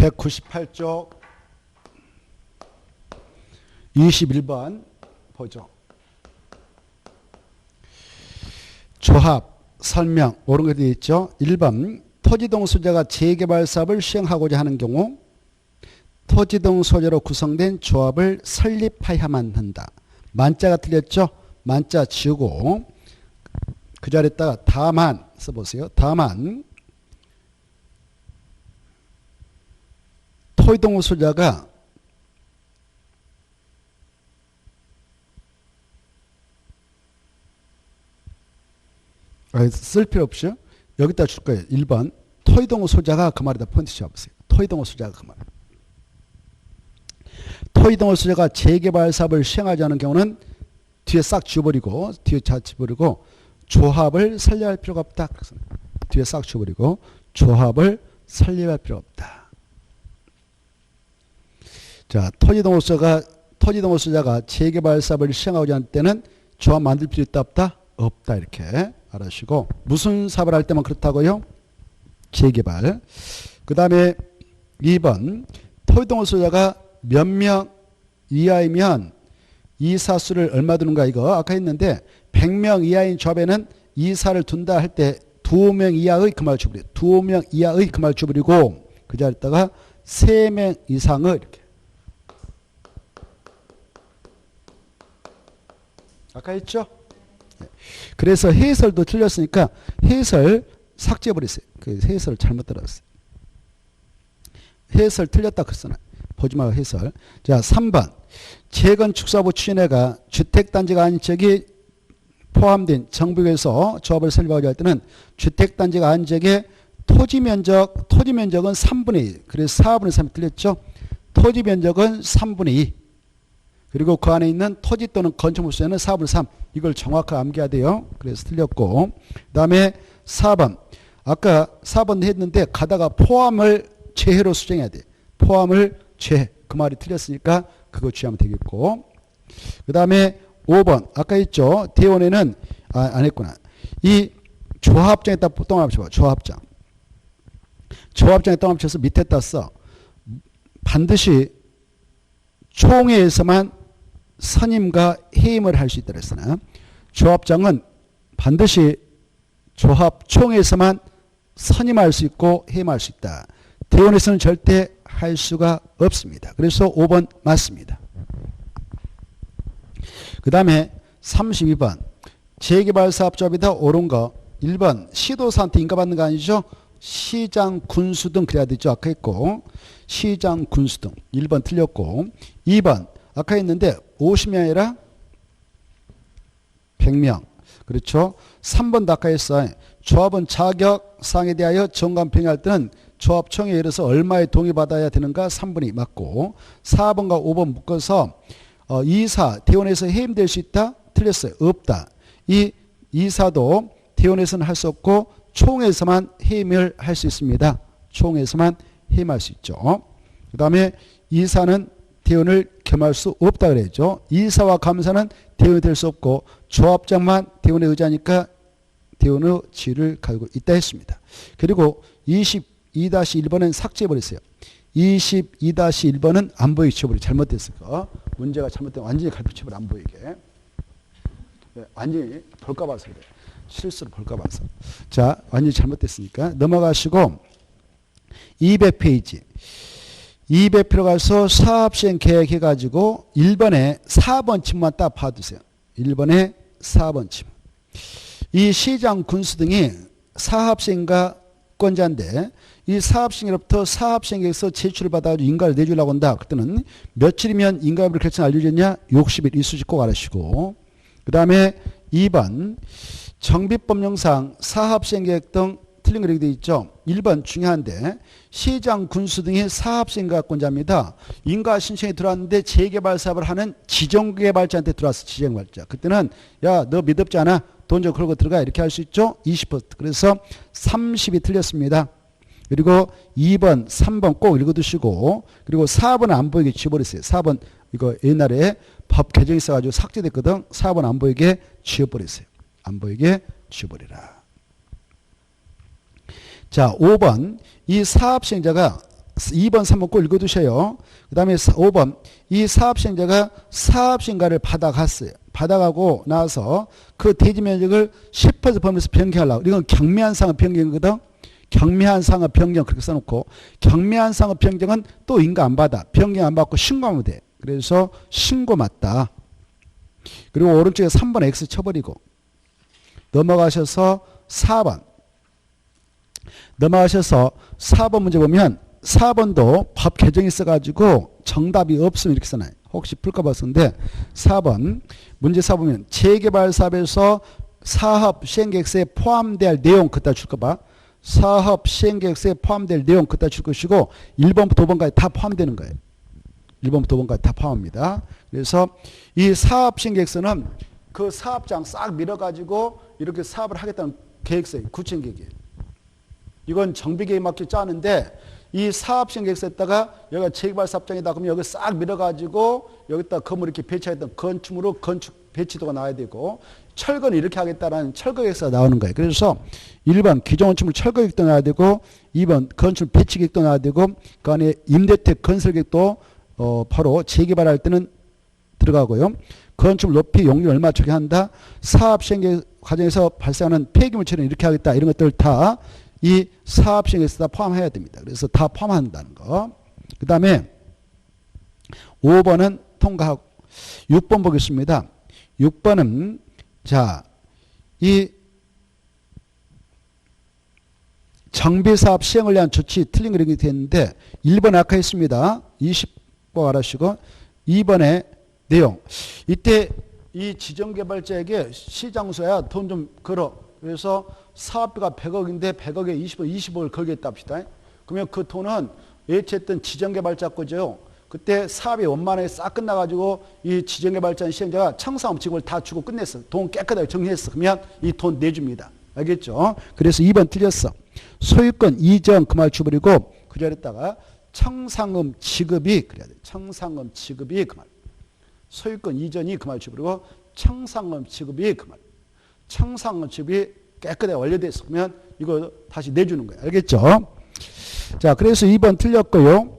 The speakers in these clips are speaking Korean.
198쪽 21번 보죠. 조합, 설명, 옳은 거 되어 있죠. 1번 토지동 소재가 재개발 사업을 시행하고자 하는 경우 토지동 소재로 구성된 조합을 설립하여야만 한다. 만자가 틀렸죠. 만자 지우고 그 자리에다가 다만 써보세요. 다만 토지동 소재가 쓸 필요 없죠. 여기다 줄 거예요. 1번 토지동 소재가 그 말이다. 포인트 잡으세요. 토지동 소재가 그 말. 토지동 소재가 재개발 사업을 시행하지 않은 경우는 뒤에 싹 지워버리고 뒤에 다 지워버리고 조합을 설립할 필요가 없다. 그래서 뒤에 싹 지워버리고 조합을 설립할 필요가 없다. 자, 토지동 소재가 재개발 사업을 시행하지 않을 때는 조합 만들 필요 있다 없다? 없다. 이렇게 알아주시고 무슨 사업을 할 때만 그렇다고요? 재개발. 그 다음에 2번 토지동 소재가 몇 명 이하이면 이사수를 얼마 두는가 이거 아까 했는데 100명 이하인 조합에는 이사를 둔다 할 때 2명 이하의 그 말 줘버려. 2명 이하의 그 말 줘버리고 그 자리에다가 3명 이상을 이렇게 아까 했죠? 그래서 해설도 틀렸으니까 해설 삭제해버렸어요. 그 해설 잘못 들었어요. 해설 틀렸다 그랬잖아요. 보지 말고 해설. 자, 3번. 재건축사업부 추진회가 주택단지가 아닌 지역이 포함된 정부에서 조합을 설립하고자 할 때는 주택단지가 아닌 지역의 토지면적은 3분의 1. 그래서 4분의 3이 틀렸죠. 토지면적은 3분의 2. 그리고 그 안에 있는 토지 또는 건축물 수는 4분의 3. 이걸 정확하게 암기해야 돼요. 그래서 틀렸고. 그 다음에 4번. 아까 4번 했는데 가다가 포함을 재해로 수정해야 돼. 포함을 재해. 그 말이 틀렸으니까 그거 취하면 되겠고. 그 다음에 5번. 아까 했죠. 대원에는 안 했구나. 이 조합장에다 똥을 합쳐봐. 조합장. 조합장에 똥을 합쳐서 밑에다 써. 반드시 총회에서만 선임과 해임을 할 수 있다 그랬잖아요. 조합장은 반드시 조합총회에서만 선임할 수 있고 해임할 수 있다. 대원에서는 절대 할 수가 없습니다. 그래서 5번 맞습니다. 그 다음에 32번 재개발사업조합이다 옳은 거 1번 시도사한테 인가받는 거 아니죠? 시장 군수 등 그래야 되죠. 아까 했고 시장 군수 등 1번 틀렸고 2번 아까 했는데 50명이 아니라 100명 그렇죠. 3번도 아까 했어요. 조합은 자격사항에 대하여 정관평의할 때는 조합총회에 이르러서 얼마에 동의받아야 되는가 3번이 맞고 4번과 5번 묶어서 이사 대원에서 해임될 수 있다? 틀렸어요. 없다. 이 이사도 대원에서는 할 수 없고 총회에서만 해임을 할 수 있습니다. 총회에서만 해임할 수 있죠. 그 다음에 이사는 대원을 겸할 수 없다 그랬죠. 이사와 감사는 대원이 될 수 없고 조합장만 대원에 의지하니까 대원의 지위를 가지고 있다 했습니다. 그리고 22-1번은 삭제해버렸어요. 22-1번은 안 보이게 치워버려. 잘못됐을까? 문제가 잘못되면 완전히 갈피쳐버려. 안 보이게. 완전히 볼까 봐서 그래. 실수로 볼까 봐서. 자, 완전히 잘못됐으니까 넘어가시고 200페이지. 200페이지 가서 사업시행 계획 해가지고 1번에 4번 침만 딱 봐두세요. 1번에 4번 침. 이 시장 군수 등이 사업시행과 권자인데 이 사업시행으로부터 사업시행에서 제출을 받아가지고 인가를 내주려고 한다. 그때는 며칠이면 인가협의를 결정 알려줬냐? 60일 이 수지 꼭 알아주시고 그 다음에 2번 정비법령상 사업시행계획 등 틀린 거 이렇게 되어 있죠. 1번 중요한데 시장 군수 등이 사업시행가권자입니다. 인가 신청이 들어왔는데 재개발 사업을 하는 지정개발자한테 들어왔어. 지정개발자. 그때는 야 너 믿었지 않아? 돈 좀 걸고 들어가 이렇게 할 수 있죠. 20%. 그래서 30이 틀렸습니다. 그리고 2번 3번 꼭 읽어두시고 그리고 4번은 안 보이게 지워버렸어요. 4번 이거 옛날에 법 개정이 있어가지고 삭제됐거든. 4번 안 보이게 지워버렸어요. 안 보이게 지워버리라. 자 5번 이 사업시행자가 2번, 3번 꼭 읽어두셔요. 그 다음에 5번. 이 사업시행자가 사업시행가를 받아갔어요. 받아가고 나서 그 대지 면적을 10% 범위에서 변경하려고. 이건 경미한 상업 변경이거든. 경미한 상업 변경 그렇게 써놓고, 경미한 상업 변경은 또 인가 안 받아. 변경 안 받고 신고하면 돼. 그래서 신고 맞다. 그리고 오른쪽에 3번 X 쳐버리고 넘어가셔서 4번. 넘어가셔서 4번 문제 보면 4번도 법 개정이 있어가지고 정답이 없으면 이렇게 써놔요. 혹시 풀까봐 썼는데 4번 문제 4보면 재개발 사업에서 사업 시행계획서에 포함될 내용 그따 줄 거봐. 사업 시행계획서에 포함될 내용 그따 줄 것이고 1번부터 5번까지 다 포함되는 거예요. 1번부터 5번까지 다 포함합니다. 그래서 이 사업 시행계획서는 그 사업장 싹 밀어가지고 이렇게 사업을 하겠다는 계획서예요. 구체계획이에요. 이건 정비계획 맞게 짜는데 이 사업 시행계획서에다가 여기가 재개발 사업장이다 그러면 여기 싹 밀어가지고 여기다 건물 이렇게 배치하겠다 건축물로 건축 배치도가 나와야 되고 철거는 이렇게 하겠다라는 철거계획서가 나오는 거예요. 그래서 1번 기존 건축물 철거계획도 나와야 되고 2번 건축물 배치계획도 나와야 되고 그 안에 임대택 건설계획도 바로 재개발할 때는 들어가고요. 건축물 높이 용률 얼마 적용한다. 사업 시행 과정에서 발생하는 폐기물 처리는 이렇게 하겠다. 이런 것들 다 이 사업 시행에서 다 포함해야 됩니다. 그래서 다 포함한다는 거. 그 다음에 5번은 통과하고 6번 보겠습니다. 6번은 자, 이 정비사업 시행을 위한 조치 틀린 그림이 되었는데 1번 아까 했습니다. 20번 알아주시고 2번의 내용. 이때 이 지정개발자에게 시장소야 돈 좀 걸어. 그래서 사업비가 100억인데 100억에 20억을 걸겠다 합시다. 그러면 그 돈은 예치했던 지정개발자 거죠. 그때 사업이 원만하게 싹 끝나가지고 이 지정개발자 시행자가 청사업 직원을 다 주고 끝냈어. 돈 깨끗하게 정리했어. 그러면 이 돈 내줍니다. 알겠죠? 그래서 2번 틀렸어. 소유권 이전 그 말 줘버리고 그 자리에다가 청상금 지급이 그래야 돼. 청상금 지급이 그 말. 소유권 이전이 그 말 줘버리고 청상금 지급이 그 말. 청상금 지급이 깨끗하게 완료됐으면 이거 다시 내주는 거예요. 알겠죠? 자, 그래서 2번 틀렸고요.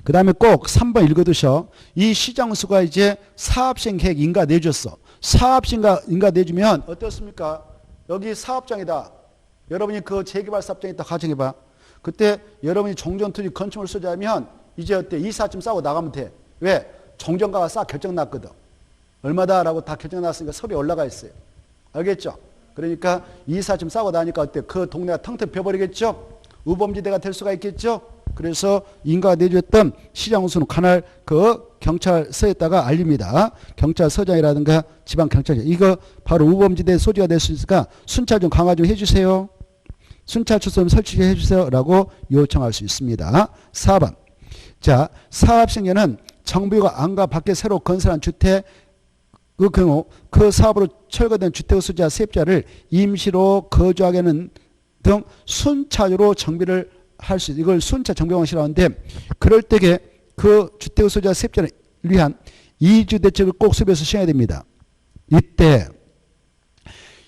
그 다음에 꼭 3번 읽어두셔. 이 시장수가 이제 사업시행 계획 인가 내줬어. 사업시행 인가 내주면 어떻습니까? 여기 사업장이다. 여러분이 그 재개발 사업장에 있다 가정해봐. 그때 여러분이 종전투지 건축물 소지하면 이제 어때? 이사쯤 싸고 나가면 돼. 왜? 종전가가 싹 결정났거든. 얼마다라고 다 결정났으니까 서류에 올라가 있어요. 알겠죠? 그러니까 이사쯤 싸고 나니까 어때? 그 동네가 텅텅 비어버리겠죠? 우범지대가 될 수가 있겠죠? 그래서 인가가 내줬던 시장수는 관할 그 경찰서에다가 알립니다. 경찰서장이라든가 지방경찰서. 이거 바로 우범지대 소지가 될 수 있으니까 순찰 좀 강화 좀 해주세요. 순찰 추서 좀 설치해 주세요. 라고 요청할 수 있습니다. 4번. 자, 사업시행자는 정부가 안과 밖에 새로 건설한 주택 그 경우 그 사업으로 철거된 주택 소지자 세입자를 임시로 거주하게 하는 등 순차적으로 정비를 할 수 있어요. 이걸 순차 정비 방식이라고 하는데 그럴 때에 그 주택 소지자 세입자를 위한 이주 대책을 꼭 수립해서 시행해야 됩니다. 이때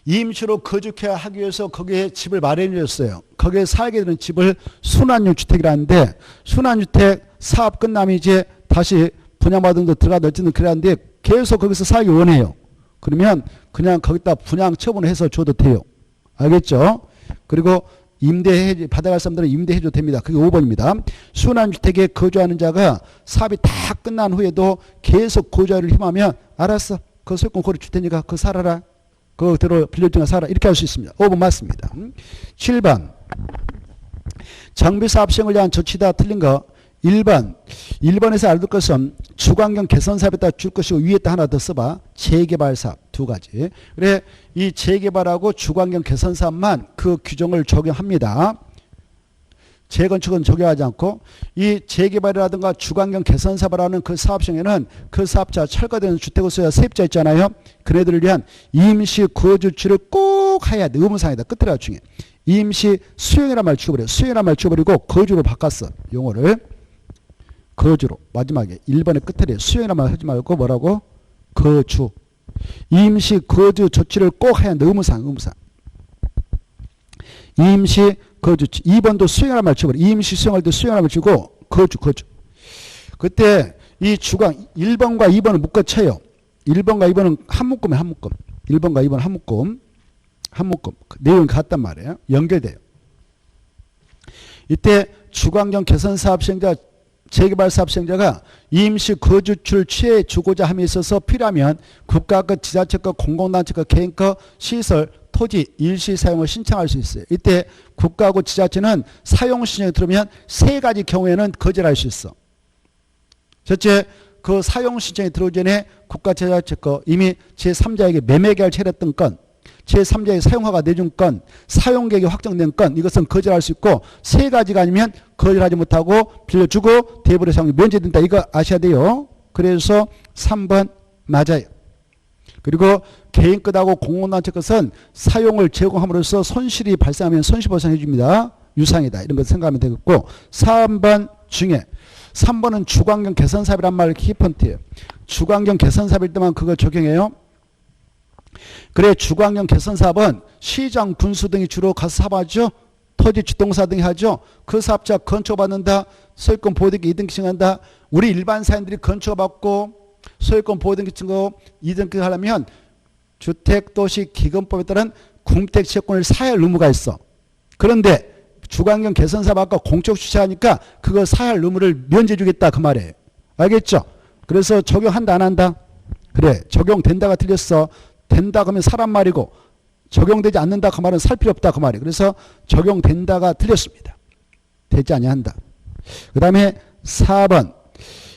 임시로 거주케 하기 위해서 거기에 집을 마련해 줬어요. 거기에 살게 되는 집을 순환형 주택이라는데 순환주택 사업 끝나면 이제 다시 분양받은 데 들어가다 어쨌든 그러는데 계속 거기서 살기 원해요. 그러면 그냥 거기다 분양 처분을 해서 줘도 돼요. 알겠죠? 그리고 임대해 받아갈 사람들은 임대해줘도 됩니다. 그게 5번입니다. 순환주택에 거주하는 자가 사업이 다 끝난 후에도 계속 거주하를 힘하면 알았어. 그 소유권 고려 줄 테니까 그거 살아라. 그대로 빌려주나 살아. 이렇게 할 수 있습니다. 5번 맞습니다. 7번. 정비사업 시행을 위한 조치다 틀린 거. 1번. 1번에서 알릴 것은 주관경 개선 사업에다 줄 것이고 위에다 하나 더 써봐. 재개발 사업 두 가지. 그래 이 재개발하고 주관경 개선 사업만 그 규정을 적용합니다. 재건축은 적용하지 않고 이 재개발이라든가 주관경 개선 사업을 하는 그 사업 시행에는 그 사업자 철거된 주택을 소유한 세입자 있잖아요. 그네들을 위한 임시 거주지를 꼭 해야 돼. 의무사항이다. 끝에가 중요해. 임시 수용이란 말 지워버려. 수용이란 말 지워버리고 거주로 바꿨어. 용어를. 거주로. 마지막에 1번의 끝에 수용이란 말 하지 말고 뭐라고? 거주. 임시 거주 조치를 꼭 해야 한다. 의무사항. 임시 거주지. 2번도 수용이라는 말 쳐버려. 임시 수용할 때 수용이라는 말 치고 거주. 그때 이 주강 1번과 2번을 묶어 쳐요. 1번과 2번은 한 묶음에 한 묶음. 1번과 2번은 한 묶음. 한 묶음. 내용이 같단 말이에요. 연결돼요. 이때 주관경 개선사업 시행자, 재개발사업 시행자가 임시 거주지를 취해 주고자 함에 있어서 필요하면 국가과 지자체과 공공단체과 개인과 시설, 토지, 일시 사용을 신청할 수 있어요. 이때 국가하고 지자체는 사용 신청이 들어오면 세 가지 경우에는 거절할 수 있어. 첫째, 그 사용 신청이 들어오기 전에 국가 지자체 거 이미 제3자에게 매매 계약을 체결했던 건, 제3자의 사용허가 내준 건, 사용 계획이 확정된 건, 이것은 거절할 수 있고, 세 가지가 아니면 거절하지 못하고 빌려주고 대부분의 사용이 면제된다. 이거 아셔야 돼요. 그래서 3번 맞아요. 그리고 개인 것하고 공공단체 것은 사용을 제공함으로써 손실이 발생하면 손실보상해 줍니다. 유상이다. 이런 거 생각하면 되겠고, 3번 중에 3번은 주관경 개선사업이란 말 키포인트예요. 주관경 개선사업일 때만 그걸 적용해요. 그래, 주관경 개선사업은 시장, 군수 등이 주로 가서 사업하죠. 토지, 주동사 등이 하죠. 그 사업자 건축받는다. 소유권 보호등기 이등기 칭한다. 우리 일반 사람들이 건축받고 소유권 보호등기 칭하고 이등기 하려면 주택도시기금법에 따른 공택지역권을 사야 할 의무가 있어. 그런데 주관경 개선사업 아까 공적 주체하니까 그거 사야 할 의무를 면제 주겠다 그 말이에요. 알겠죠? 그래서 적용한다 안 한다? 그래, 적용된다가 틀렸어. 된다 그러면 사람 말이고 적용되지 않는다 그 말은 살 필요 없다 그 말이에요. 그래서 적용된다가 틀렸습니다. 되지 아니한다. 그 다음에 4번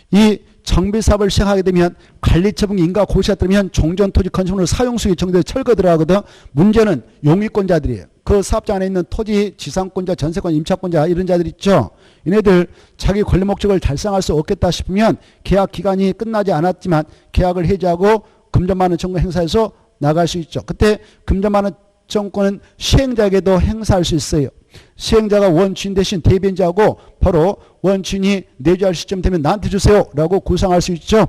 이 정비사업을 시행하게 되면 관리처분 인가 고시가 들면 종전토지 건축물로 사용수익이 정되어 철거 들어가거든. 문제는 용의권자들이에요. 그 사업장 안에 있는 토지 지상권자, 전세권, 임차권자 이런 자들 있죠. 이네들 자기 권리 목적을 달성할 수 없겠다 싶으면 계약 기간이 끝나지 않았지만 계약을 해지하고 금전만원 청구 행사해서 나갈 수 있죠. 그때 금전만원 청구권은 시행자에게도 행사할 수 있어요. 시행자가 원주인 대신 대변자하고 바로 원주인이 내주할 시점 되면 나한테 주세요 라고 구상할 수 있죠.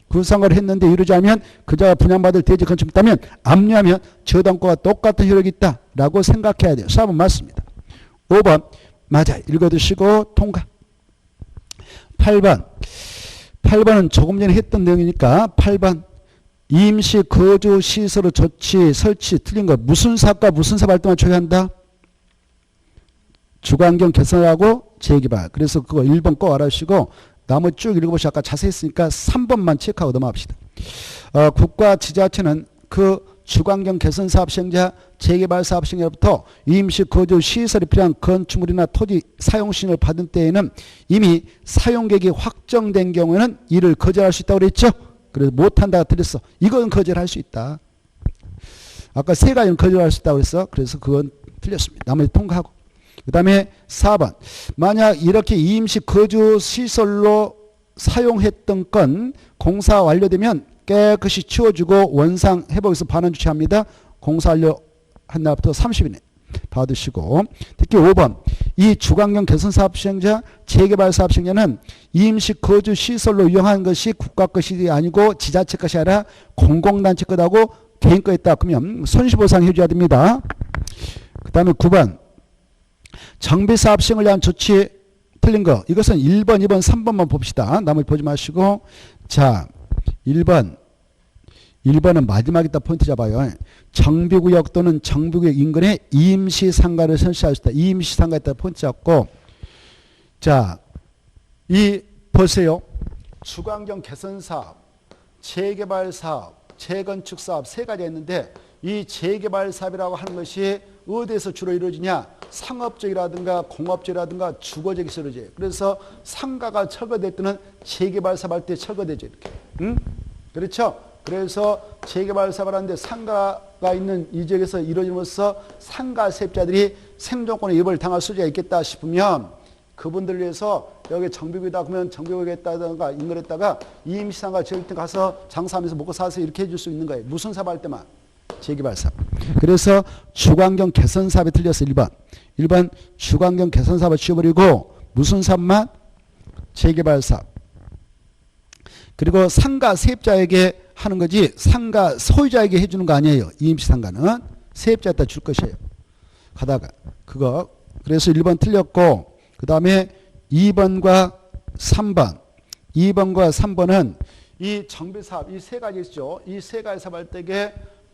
구상을 했는데 이루지 않으면 그자가 분양받을 대지 건축이 있다면 압류하면 저당권과 똑같은 효력이 있다 라고 생각해야 돼요. 4번 맞습니다. 5번 맞아요. 읽어두시고 통과. 8번은 조금 전에 했던 내용이니까 8번 임시 거주 시설의 조치 설치 틀린 거 무슨 사업과 무슨 사업 활동을 처리한다? 주관경 개선하고 재개발. 그래서 그거 1번 꼭 알아주시고 나머지 쭉 읽어보시고 아까 자세히 했으니까 3번만 체크하고 넘어갑시다. 국가 지자체는 그 주관경 개선 사업 시행자, 재개발 사업 시행자로부터 임시 거주 시설이 필요한 건축물이나 토지 사용 신청을 받은 때에는 이미 사용 계획이 확정된 경우에는 이를 거절할 수 있다고 그랬죠. 그래서 못한다가 틀렸어. 이건 거절할 수 있다. 아까 세 가지는 거절할 수 있다고 그랬어. 그래서 그건 틀렸습니다. 나머지 통과하고. 그 다음에 4번. 만약 이렇게 임시 거주 시설로 사용했던 건 공사 완료되면 깨끗이 치워주고 원상 회복해서 반환 조치합니다. 공사 완료한 날부터 30일 받으시고. 특히 5번. 이 주관경 개선사업 시행자, 재개발 사업 시행자는 임시 거주 시설로 이용한 것이 국가 것이 아니고 지자체 것이 아니라 공공단체 것하고 개인 거였다. 그러면 손실보상 해줘야 됩니다. 그 다음에 9번. 정비사업 시행을 위한 조치 틀린 거. 이것은 1번, 2번, 3번만 봅시다. 나머지 보지 마시고. 자, 1번은 마지막에다 포인트 잡아요. 정비구역 또는 정비구역 인근에 임시상가를 설치할 수 있다. 임시상가에다 포인트 잡고. 자, 보세요. 주관경 개선사업, 재개발사업, 재건축사업 세 가지가 있는데 이 재개발사업이라고 하는 것이 어디에서 주로 이루어지냐? 상업적이라든가 공업적이라든가 주거적이 이루어져요. 그래서 상가가 철거될 때는 재개발사업 할 때 철거되죠. 이렇게. 응? 그렇죠? 그래서 재개발사업을 하는데 상가가 있는 이 지역에서 이루어짐으로써 상가 세입자들이 생존권에 위협을 당할 수지가 있겠다 싶으면 그분들을 위해서 여기 정비구이다 그러면 정비구이에다가 인근에다가 임시상가 지을 때 가서 장사하면서 먹고 사서 이렇게 해줄 수 있는 거예요. 무슨 사업 할 때만? 재개발사업. 그래서 주관경 개선사업이 틀렸어. 1번 주관경 개선사업을 지워버리고 무슨 사업만? 재개발사업. 그리고 상가 세입자에게 하는 거지 상가 소유자에게 해주는 거 아니에요. 임시상가는 세입자에다 줄 것이에요. 가다가 그거 그래서 1번 틀렸고 그 다음에 2번과 3번 2번과 3번은 이 정비사업 이 세 가지 있죠. 이 세 가지 사업할 때에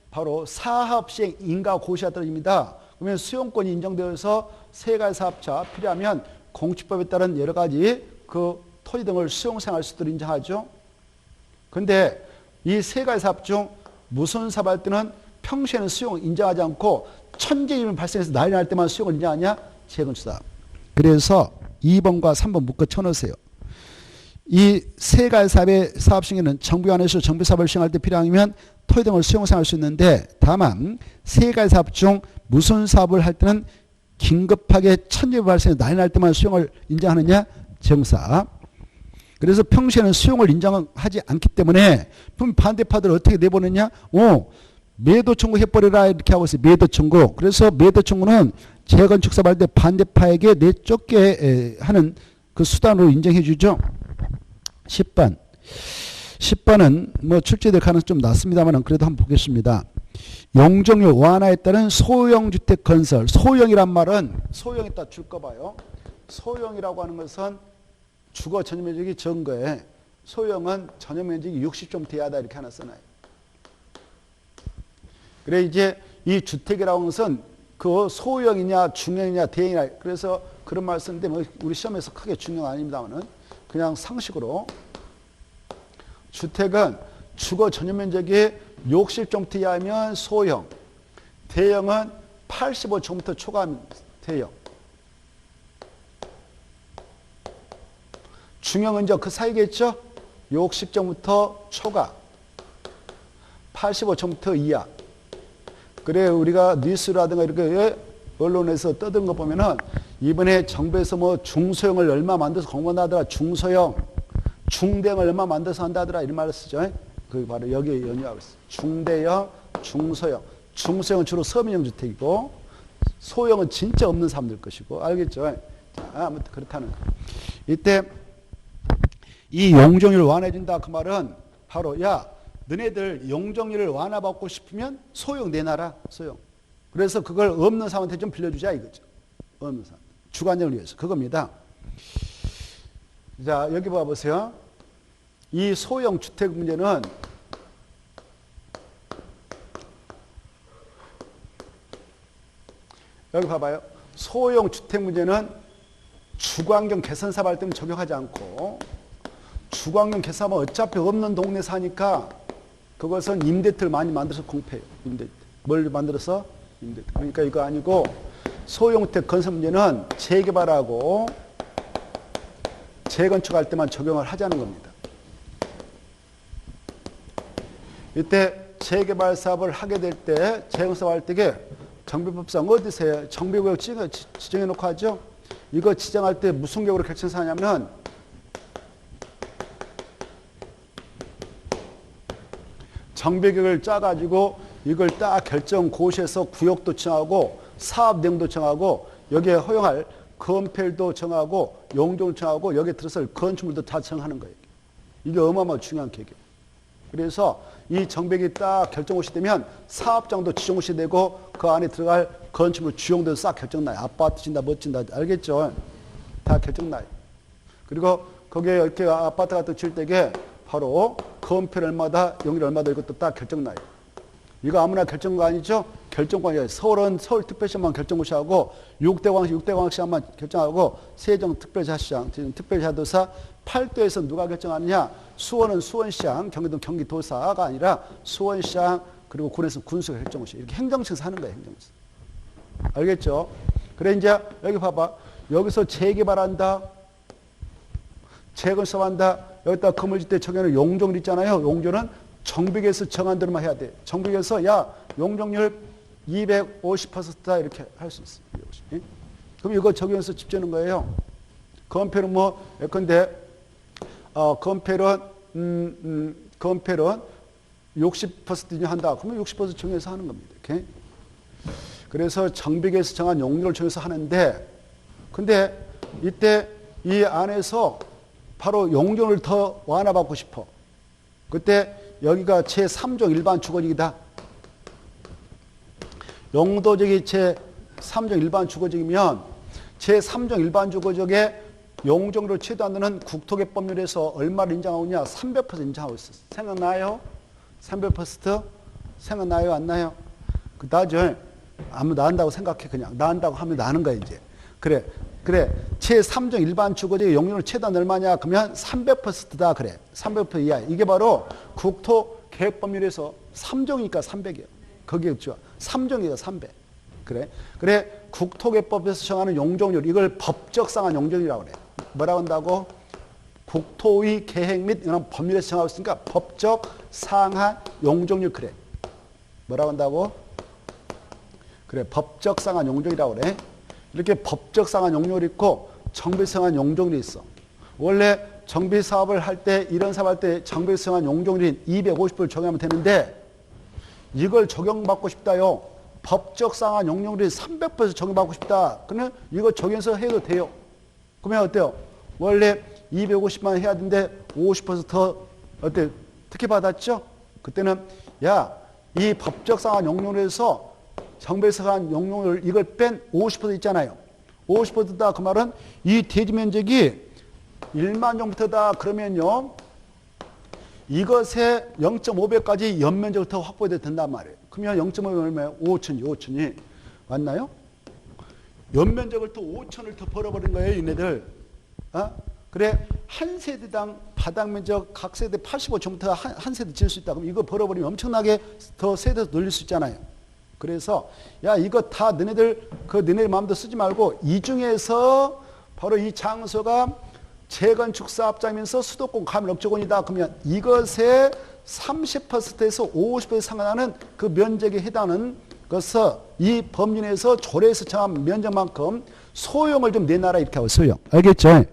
바로 사업시행 인가 고시가 떨어집니다. 그러면 수용권이 인정되어서 세 가지 사업자 필요하면 공시법에 따른 여러 가지 그 토지 등을 수용생활 수도를 인정하죠. 근데 이 세 가지 사업 중 무슨 사업할 때는 평시에는 수용을 인정하지 않고 천재임이 발생해서 난리 날 때만 수용을 인정하냐? 재건축사업. 그래서 2번과 3번 묶어 쳐놓으세요. 이 세 가지 사업의 사업 중에는 정부 안에서 정비 사업을 시행할 때 필요하면 토지 등을 수용생할 수 있는데 다만 세 가지 사업 중 무슨 사업을 할 때는 긴급하게 천재임이 발생해서 난리 날 때만 수용을 인정하느냐? 재건축사업. 그래서 평시에는 수용을 인정하지 않기 때문에 반대파들을 어떻게 내보느냐? 매도 청구 해버리라 이렇게 하고 있어요. 매도 청구. 그래서 매도 청구는 재건축 사업할 때 반대파에게 내쫓게 하는 그 수단으로 인정해 주죠. 10번. 10번은 뭐 출제될 가능성이 좀 낮습니다만 그래도 한번 보겠습니다. 용적률 완화에 따른 소형주택 건설. 소형이란 말은 소형에다 줄 거 봐요. 소형이라고 하는 것은 주거 전용면적이 적은 거예요. 소형은 전용면적이 60좀 돼야 다 이렇게 하나 써놔요. 그래 이제 이 주택이라고 하는 것은 그 소형이냐 중형이냐 대형이냐 그래서 그런 말 쓰는데 뭐 우리 시험에서 크게 중요한 거 아닙니다만은 그냥 상식으로 주택은 주거 전용면적이 60제곱미터 이하면 소형, 대형은 85제곱미터 초과하면 대형. 중형은 이제 그 사이겠죠? 60제곱미터 초과, 85제곱미터 이하. 그래 우리가 뉴스라든가 이렇게 언론에서 떠드는 거 보면은 이번에 정부에서 뭐 중소형을 얼마 만들어서 공부한다더라. 중소형, 중대형을 얼마 만들어서 한다더라. 이런 말을 쓰죠. 그 바로 여기에 연유하고 있어요. 중대형, 중소형. 중소형은 주로 서민형 주택이고 소형은 진짜 없는 사람들 것이고 알겠죠? 자, 아무튼 그렇다는 거. 이때 이 용적률을 완화해준다 그 말은 바로 야 너네들 용적률을 완화받고 싶으면 소형 내놔라. 소형. 그래서 그걸 없는 사람한테 좀 빌려주자 이거죠. 없는 사람. 주관적을 위해서. 그겁니다. 자 여기 봐보세요. 이 소형 주택 문제는 여기 봐봐요. 소형 주택 문제는 주거환경 개선 사업 할 때는 적용하지 않고 주거환경 개선 사업은 어차피 없는 동네 사니까 그것은 임대트를 많이 만들어서 공패해요. 임대트. 뭘 만들어서? 임대트. 그러니까 이거 아니고 소형주택 건설 문제는 재개발하고 재건축할 때만 적용을 하자는 겁니다. 이때 재개발 사업을 하게 될 때 재건사업 할 때에 정비법상 어디서 정비구역 지정해 놓고 하죠. 이거 지정할 때 무슨 격으로 결정해서 하냐면 정비계획을 짜가지고 이걸 딱 결정 고시해서 구역도 정하고 사업 내용도 정하고 여기에 허용할 건폐율도 정하고 용적을 정하고 여기에 들어설 건축물도 다 정하는 거예요. 이게 어마어마하게 중요한 계획이에요. 그래서 이 정비계획이 딱 결정고시 되면 사업장도 지정고시 되고 그 안에 들어갈 건축물 주용도 싹 결정나요. 아파트 진다 뭐 진다 알겠죠? 다 결정나요. 그리고 거기에 이렇게 아파트 같은 거 질 때에 바로 건폐율 얼마다 용률 얼마다 이것도 딱 결정나요. 이거 아무나 결정거 아니죠? 결정권이에요. 서울은 서울특별시장만 결정고시하고 6대광역시장만 결정하고 세종특별자치장, 특별자도사 8도에서 누가 결정하느냐? 수원은 수원시장, 경기도는 경기도사가 아니라 수원시장 그리고 군에서 군수가 결정고시. 이렇게 행정청에서 하는 거예요. 행정청에서. 알겠죠? 그래 이제 여기 봐봐. 여기서 재개발한다. 재건축한다. 여기다 건물짓대 적용하는 용적률 있잖아요. 용적률은 정비계에서 정한 대로만 해야 돼. 정비계에서 야 용적률 250%다 이렇게 할 수 있어. 그럼 이거 적용해서 집주는 거예요. 건폐율은 뭐 예컨대 건폐율은 60% 한다. 그러면 60% 정해서 하는 겁니다. 이렇게. 그래서 정비계에서 정한 용적률을 정해서 하는데 근데 이때 이 안에서 바로 용적률을 더 완화받고 싶어. 그때 여기가 제3종 일반 주거지이다. 용도적이 제3종 일반 주거지이면 제3종 일반주거적에 용적률을 최대 한도는 국토개법률에서 얼마를 인정하고 있냐? 300% 인정하고 있어. 생각나요? 300% 생각나요? 안 나요? 나죠. 아무 나온다고 생각해. 그냥 나온다고 하면 나는 거야 이제. 그래 제3종 일반주거적의 용적률 최대 한도 얼마냐? 그러면 300%다 그래. 300% 이하. 이게 바로 국토개혁법률에서 3종이니까 300이에요. 거기에 있죠. 3종이니까 300. 그래 국토개법에서 정하는 용적률, 이걸 법적상한 용적률이라고 그래. 뭐라고 한다고? 국토의 계획 및 이런 법률에서 정하고 있으니까 법적상한 용적률. 그래. 뭐라고 한다고? 그래, 법적상한 용적이라고 그래. 이렇게 법적상한 용적률이 있고 정비성한 용적률이 있어. 원래 정비사업을 할 때, 이런 사업을 할 때 정비성한 용적률인 250%를 적용하면 되는데 이걸 적용받고 싶다요. 법적상한 용적률이 300% 적용받고 싶다. 그러면 이거 적용해서 해도 돼요. 그러면 어때요? 원래 250만 원 해야 되는데 50% 어때? 특혜 받았죠? 그때는 이 법적상한 용적률에서 정비성한 용적률 이걸 뺀 50% 있잖아요. 50%다 그 말은 이 대지 면적이 1만 제곱미터다 그러면요. 이것의 0.5배까지 연면적을 더 확보해도 된단 말이에요. 그러면 0.5배 얼마예요? 5천이. 맞나요? 연면적을 또 5천을 더 벌어버린 거예요, 얘네들. 그래, 한 세대당 바닥 면적 각 세대 85제곱미터 한 세대 지을 수 있다. 그럼 이거 벌어버리면 엄청나게 더 세대 늘릴 수 있잖아요. 그래서 이거 다 너네들 마음대로 쓰지 말고 이 중에서 바로 이 장소가 재건축 사업장이면서 수도권 가밀 업조건이다. 그러면 이것의 30%에서 50% 상관하는 그 면적에 해당하는 것을 이 법률에서 조례에서 정한 면적만큼 소용을 좀 내놔라 이렇게 하고 소용. 알겠죠?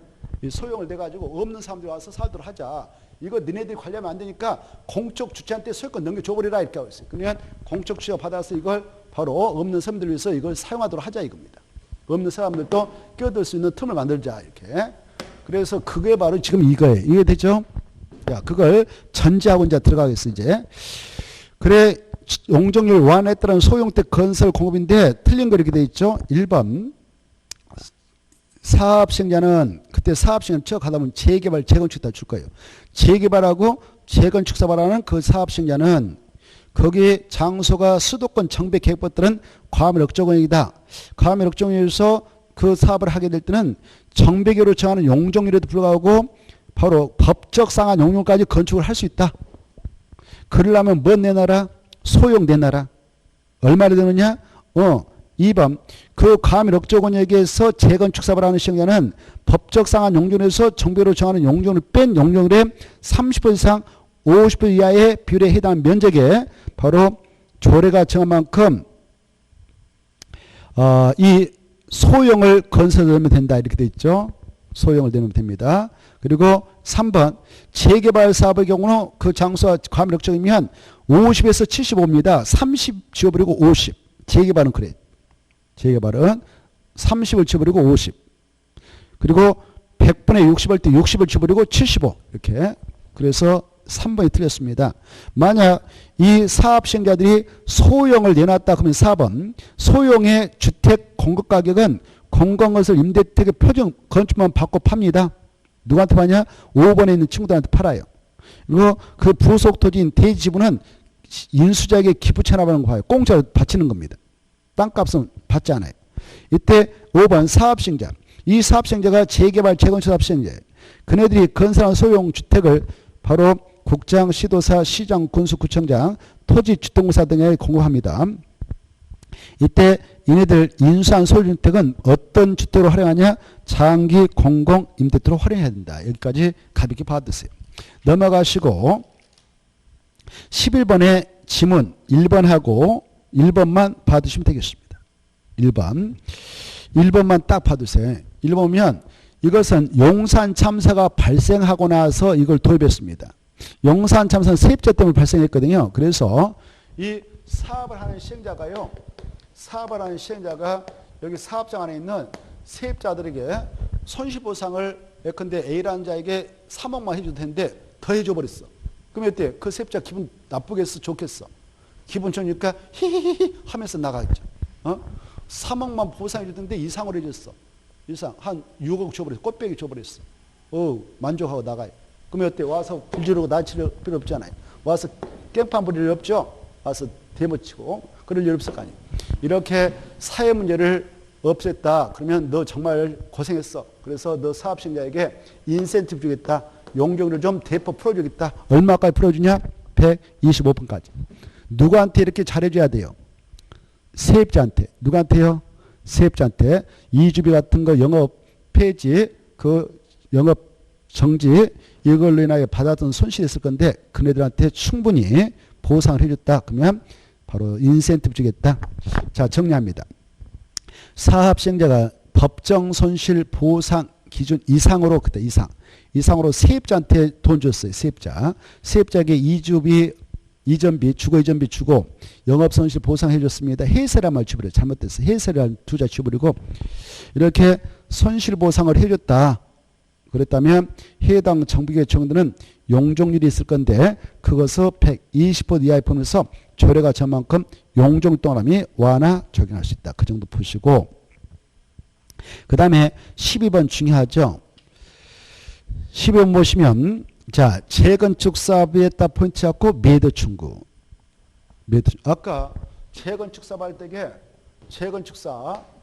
이 소용을 내가지고 없는 사람들이 와서 살도록 하자. 이거 너네들이 관리하면 안 되니까 공적 주체한테 소유권 넘겨줘버리라 이렇게 하고 있어요. 그러면 공적 주체가 받아서 이걸 바로 없는 사람들을 위해서 이걸 사용하도록 하자 이겁니다. 없는 사람들도 끼어들 수 있는 틈을 만들자 이렇게. 그래서 그게 바로 지금 이거예요. 이게 되죠? 그걸 전제하고 이제 들어가겠어 이제. 그래 용적률 완화에 따른 소형택 건설 공업인데 틀린 거 이렇게 돼 있죠. 1번 사업시행자는 그때 사업시행을 쭉 하다 보면 재개발, 재건축 다 줄 거예요. 재개발하고 재건축 사업을 하는 그 사업시행자는 거기 장소가 수도권 정비 계획법들은 과밀 억조건이다. 과밀 억조건에서 그 사업을 하게 될 때는 정비계로 정하는 용적률에도 불구하고 바로 법적 상한 용적까지 건축을 할 수 있다. 그러려면 뭐 내놔라? 소용 내놔라. 얼마나 되느냐? 2번 그 과밀 억조건에게서 재건축 사업을 하는 시행자는 법적 상한 용적률에서 정비계로 정하는 용적률을 뺀 용적률의 30% 이상 50% 이하의 비율에 해당하는 면적에 바로 조례가 정한 만큼 이 소형을 건설하면 된다 이렇게 돼 있죠. 소형을 내면 됩니다. 그리고 3번 재개발 사업의 경우는 그 장소가 과밀 억조이면 50에서 75입니다. 30 지워버리고 50. 재개발은 그래. 재개발은 30을 지워버리고 50. 그리고 100분의 60할 때 60을 지워버리고 75 이렇게. 그래서 3번이 틀렸습니다. 만약 이 사업 시행자들이 소형을 내놨다 그러면 4번 소형의 주택 공급 가격은 공공건설 임대택의 표준 건축만 받고 팝니다. 누구한테 파냐? 5번에 있는 친구들한테 팔아요. 그리고 그 부속 토지인 대지 지분은 인수자에게 기부 체납하는 거 봐요. 공짜로 바치는 겁니다. 땅값은 받지 않아요. 이때 5번 사업 시행자. 이 사업 시행자가 재개발 재건축 사업 시행자예요. 그네들이 건설한 소형 주택을 바로 국장, 시도사, 시장, 군수, 구청장, 토지, 주택공사 등에 공급합니다. 이때 이네들 인수한 소유주택은 어떤 주택으로 활용하냐? 장기 공공 임대택으로 활용해야 된다. 여기까지 가볍게 봐두세요. 넘어가시고 11번의 지문 1번하고 1번만 봐두시면 되겠습니다. 1번만 딱 봐두세요. 1번이면 이것은 용산 참사가 발생하고 나서 이걸 도입했습니다. 용산 참사는 세입자 때문에 발생했거든요. 그래서 이 사업을 하는 시행자가 여기 사업장 안에 있는 세입자들에게 손실보상을 예컨대 A라는 자에게 3억만 해줘도 되는데 더 해줘 버렸어. 그럼 어때? 그 세입자 기분 나쁘겠어? 좋겠어? 기분 좋으니까 히히히 하면서 나가겠죠. 3억만 보상해 주던데 이상으로 해줬어. 이상 한 6억 줘버렸어. 꽃배기 줘버렸어. 만족하고 나가요. 그러면 어때? 와서 불지르고 난칠 필요 없잖아요. 와서 깽판 부릴 일 없죠. 와서 대모치고 그럴 일 없을 거 아니에요. 이렇게 사회 문제를 없앴다. 그러면 너 정말 고생했어. 그래서 너 사업신자에게 인센티브 주겠다. 용적률을 좀 대폭 풀어주겠다. 얼마까지 풀어주냐? 125%까지. 누구한테 이렇게 잘해줘야 돼요? 세입자한테. 누구한테요? 세입자한테. 이주비 같은 거 영업 폐지, 그 영업 정지, 이걸로 인하여 받았던 손실이 있을 건데 그네들한테 충분히 보상을 해줬다. 그러면 바로 인센티브 주겠다. 자, 정리합니다. 사업시행자가 법정 손실 보상 기준 이상으로, 그때 이상으로 세입자한테 돈 줬어요. 세입자에게 이주비, 이전비, 주거 이전비 주고 영업손실 보상해 줬습니다. 해세란 말 주버려. 잘못됐어요. 해세란 두자 주버리고 이렇게 손실 보상을 해줬다. 그랬다면 해당 정비계획 정도는 용적률이 있을 건데 그것을 120% 이하에 보면서 조례가 저만큼 용적 동그라미 완화 적용할 수 있다. 그 정도 보시고 그 다음에 12번 중요하죠. 12번 보시면 자 재건축 사업에 딱 포인트 잡고 매도 청구. 아까 재건축 사업 할 때에 재건축 사업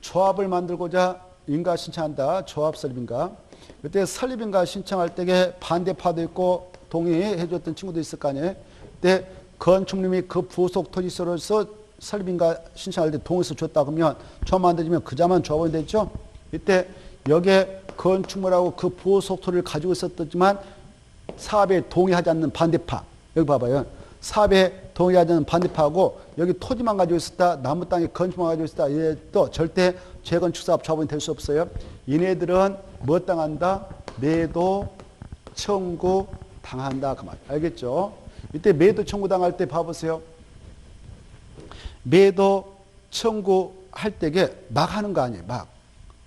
조합을 만들고자 인가 신청한다. 조합 설립인가. 그때 설립인가 신청할 때에 반대파도 있고 동의해 줬던 친구도 있을 거 아니에요. 그때 건축님이 그 부속 토지소로서 설립인가 신청할 때 동의서 줬다 그러면 조합 만들면 그자만 조합원이 됐죠. 이때 여기에 건축물하고 그 부속 토지를 가지고 있었지만 사업에 동의하지 않는 반대파. 여기 봐봐요. 사업에 동의하지 않는 반대파하고 여기 토지만 가지고 있었다. 나무 땅에 건축만 가지고 있었다. 얘도 절대 재건축 사업 조합원이 될 수 없어요. 이네들은 뭐 당한다? 매도 청구 당한다. 그 말. 알겠죠? 이때 매도 청구 당할 때 봐보세요. 매도 청구할 때에 막 하는 거 아니에요.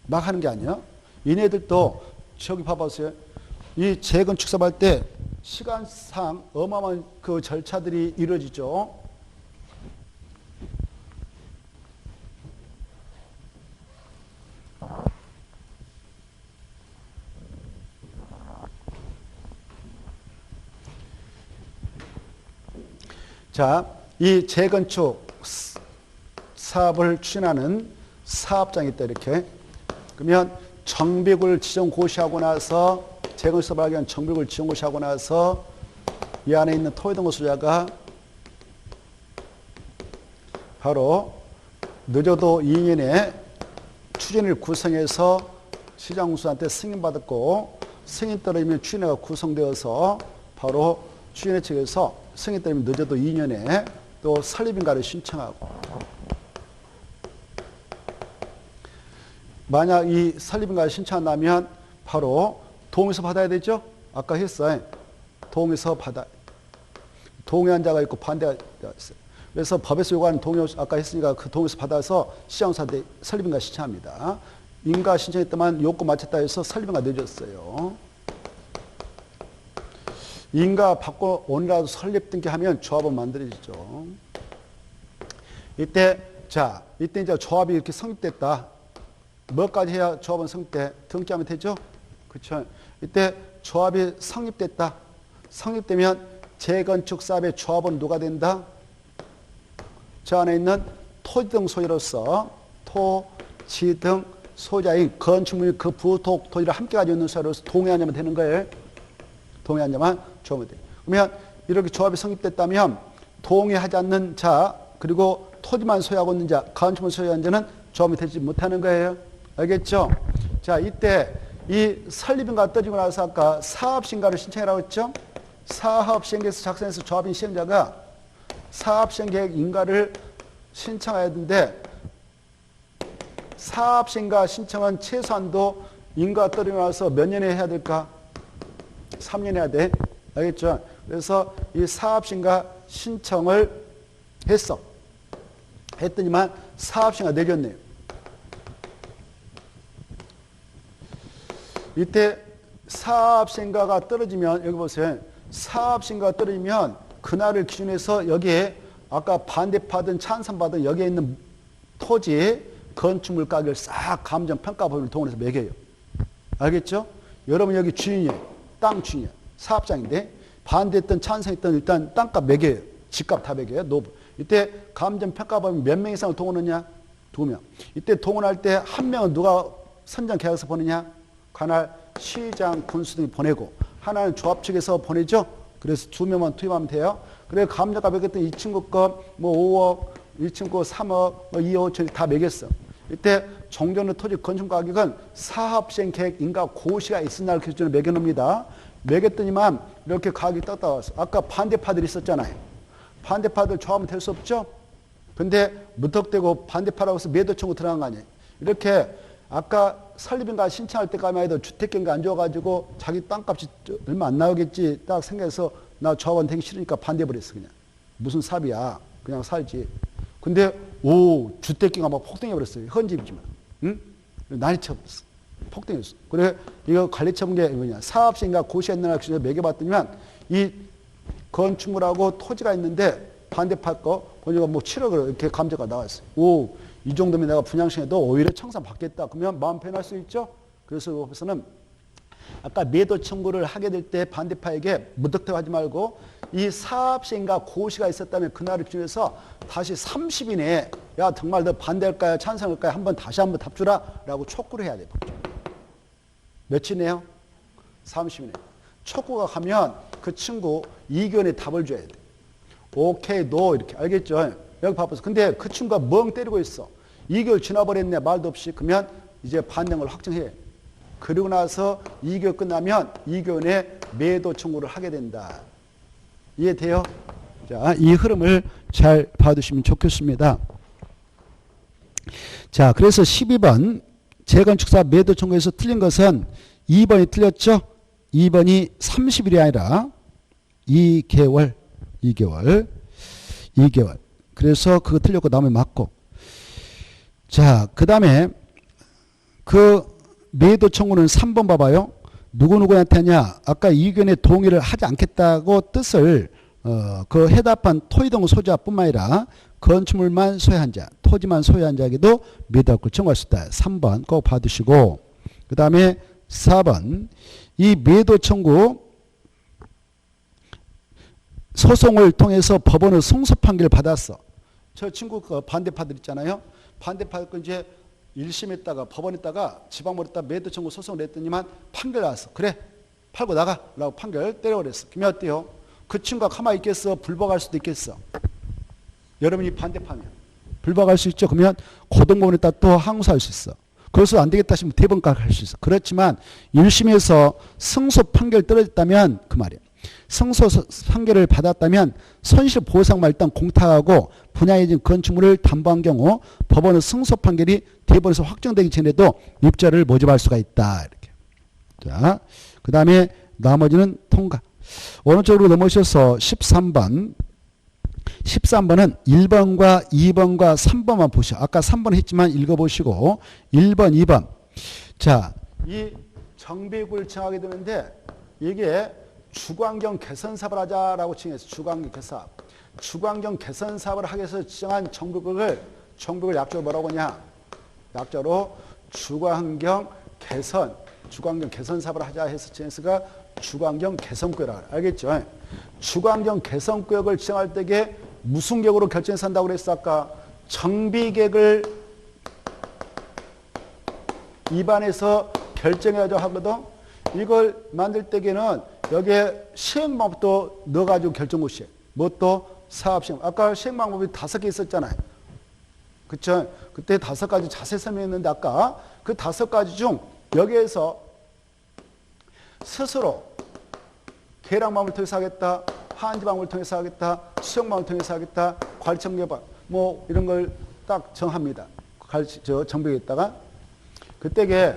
막 하는 게 아니에요. 이네들도 저기 봐보세요. 이 재건축 사업 할 때 시간상 어마어마한 그 절차들이 이루어지죠. 자, 이 재건축 사업을 추진하는 사업장이 있다. 이렇게. 그러면 정비구를 지정 고시하고 나서 재건축 사업을 하기 위한 정비구를 지정 고시하고 나서 이 안에 있는 토지등록 소유자가 바로 늦어도 2년에 추진을 구성해서 시장군수한테 승인받았고 승인 떨어지면 추진회가 구성되어서 바로 추진회 측에서 승인 떨어지면 늦어도 2년에 또 설립인가를 신청하고 만약 이 설립인가를 신청한다면 바로 동의서 받아야 되죠? 아까 했어요. 동의서 받아. 동의한 자가 있고 반대가 있어요. 그래서 법에서 요구하는 동의, 아까 했으니까 그 동의서 받아서 시장사한테 설립인가 신청합니다. 인가 신청했더만 요건 맞췄다 해서 설립인가 늦었어요. 인가 받고 오늘라도 설립 등기하면 조합은 만들어지죠. 이때 이제 조합이 이렇게 성립됐다. 뭐까지 해야 조합은 성립돼? 등기하면 되죠? 그렇죠. 이때 조합이 성립됐다. 성립되면 재건축 사업의 조합은 누가 된다? 저 안에 있는 토지등 소유로서 토지등 소유자인 건축물 그 부속 토지를 함께 가지고 있는 소유로서 동의한 자만 되는 거예요. 동의한 자만 조합이 돼요. 그러면 이렇게 조합이 성립됐다면 동의하지 않는 자 그리고 토지만 소유하고 있는 자, 건축물 소유한 자는 조합이 되지 못하는 거예요. 알겠죠? 자, 이때 이 설립인가 떠지고 나서 아까 사업시행가를 신청하라고 했죠? 사업시행계획서 작성해서 조합인 시행자가 사업시행계획 인가를 신청해야 되는데 사업시행가 신청은 최소한도 인가 떨어지고 나서 몇 년에 해야 될까? 3년 해야 돼. 알겠죠? 그래서 이 사업시행가 신청을 했어. 했더니만 사업시행가 내렸네요. 이때 사업시행가가 떨어지면 여기 보세요. 사업시행가가 떨어지면 그날을 기준해서 여기에 아까 반대파든 찬성파든 여기에 있는 토지, 건축물 가격을 싹 감정평가법을 동원해서 매겨요. 알겠죠? 여러분 여기 주인이에요. 땅 주인이에요. 사업장인데 반대했던 찬성했던 일단 땅값 매겨요. 집값 다 매겨요. 노브. 이때 감정평가법이 몇 명 이상을 동원하냐? 2명. 이때 동원할 때 한 명은 누가 선정 계약서 보내냐? 관할 시장 군수 등이 보내고 하나는 조합 측에서 보내죠. 그래서 2명만 투입하면 돼요. 그래서 감정가 매겼던 이 친구 거 뭐 5억, 이 친구 3억, 뭐 2억, 5천 다 매겼어. 이때 종전의 토지 건축 가격은 사업시행 계획 인가 고시가 있은 날 기준으로 매겨놓습니다. 매겼더니만 이렇게 가격이 떴다왔어. 아까 반대파들이 있었잖아요. 반대파들 좋아하면 될 수 없죠? 근데 무턱대고 반대파라고 해서 매도 청구 들어간 거 아니에요. 이렇게 아까 설립인가 신청할 때까지만 해도 주택경가 안 줘가지고 자기 땅값이 얼마 안 나오겠지 딱 생각해서 나 조합원 되기 싫으니까 반대해버렸어. 그냥 무슨 삽이야. 그냥 살지. 근데 주택경가 막 폭등해버렸어요. 헌집이지만. 응? 난리 쳐버렸어. 폭등했어. 그래 이거 관리 처분 게 뭐냐. 사업시행가 고시했나 기준으로 매겨봤더니만 이 건축물하고 토지가 있는데 반대파 거 보니까 뭐 7억을 이렇게 감정가 나왔어요. 이 정도면 내가 분양시행해도 오히려 청산 받겠다. 그러면 마음 편할 수 있죠. 그래서 여기서는 아까 매도 청구를 하게 될 때 반대파에게 무턱대고 하지 말고 이 사업시행가 고시가 있었다면 그날을 기준해서 다시 30일 내에 야 정말 너 반대할까요? 찬성할까요? 다시 한번 답 주라 라고 촉구를 해야 돼요. 며칠이네요? 30일에. 촉구가 가면 그 친구 이견에 답을 줘야 돼. 오케이, 노 이렇게 알겠죠? 여기 봐보세요. 근데 그 친구가 멍 때리고 있어. 2개월 지나버렸네. 말도 없이. 그러면 이제 반영을 확정해. 그리고 나서 2개월 끝나면 2개월 내에 매도 청구를 하게 된다. 이해돼요? 자, 이 흐름을 잘 봐두시면 좋겠습니다. 자, 그래서 12번 재건축사 매도 청구에서 틀린 것은 2번이 틀렸죠? 2번이 30일이 아니라 2개월. 그래서 그거 틀렸고 나머지 맞고. 자, 그 다음에 그 매도 청구는 3번 봐봐요. 누구누구한테 하냐. 아까 이견에 동의를 하지 않겠다고 뜻을 그 해답한 토지동 소유자뿐만 아니라 건축물만 소유한 자, 토지만 소유한 자에게도 매도권을 청구할 수 있다. 3번 꼭 봐두시고 그 다음에 4번 이 매도 청구 소송을 통해서 법원은 승소 판결을 받았어. 저 친구 그 반대파들 있잖아요. 반대파 이제 1심했다가 법원에다가 지방법원에다가 매도 청구 소송을 했더니만 판결 나왔어. 그래 팔고 나가 라고 판결 때려버렸어. 그러면 어때요? 그 친구가 가만히 있겠어? 불복할 수도 있겠어. 여러분이 반대파면 불복할 수 있죠. 그러면 고등법원에다 또 항소할 수 있어. 그래서 안 되겠다 싶으면 대법원까지 갈 수 있어. 그렇지만 1심에서 승소 판결 떨어졌다면 그 말이야. 승소 판결을 받았다면 손실보상만 일단 공탁하고 분양해진 건축물을 담보한 경우 법원은 승소 판결이 대법원에서 확정되기 전에도 입자를 모집할 수가 있다. 이렇게. 자, 그 다음에 나머지는 통과. 오른쪽으로 넘어오셔서 13번. 13번은 1번과 2번과 3번만 보시오. 아까 3번 했지만 읽어보시고 1번, 2번. 자, 이 정비구를 정하게 되는데 이게 주거환경 개선 사업을 하자라고 칭했어. 주거환경 개선. 주거환경 개선 사업을 하기 위해서 지정한 정비구역을 약자로 뭐라고 하냐? 약자로 주거환경 개선 사업을 하자 해서 칭해서가 주거환경 개선구역이라고 알겠죠? 주거환경 개선구역을 지정할 때에 무슨 계획으로 결정해서 한다고 그랬어? 아까 정비계획을 입안해서 결정해야죠 하거든. 이걸 만들 때에는 여기에 시행방법도 넣어가지고 결정고시에 뭣도 사업시행. 아까 시행방법이 5개 있었잖아요. 그쵸? 그때 5가지 자세히 설명했는데 아까 그 5가지 중 여기에서 스스로 계량방법을 통해서 하겠다, 하한지방법을 통해서 하겠다, 수용방법을 통해서 하겠다, 관리청계방 뭐 이런 걸 딱 정합니다. 정비에다가 그때에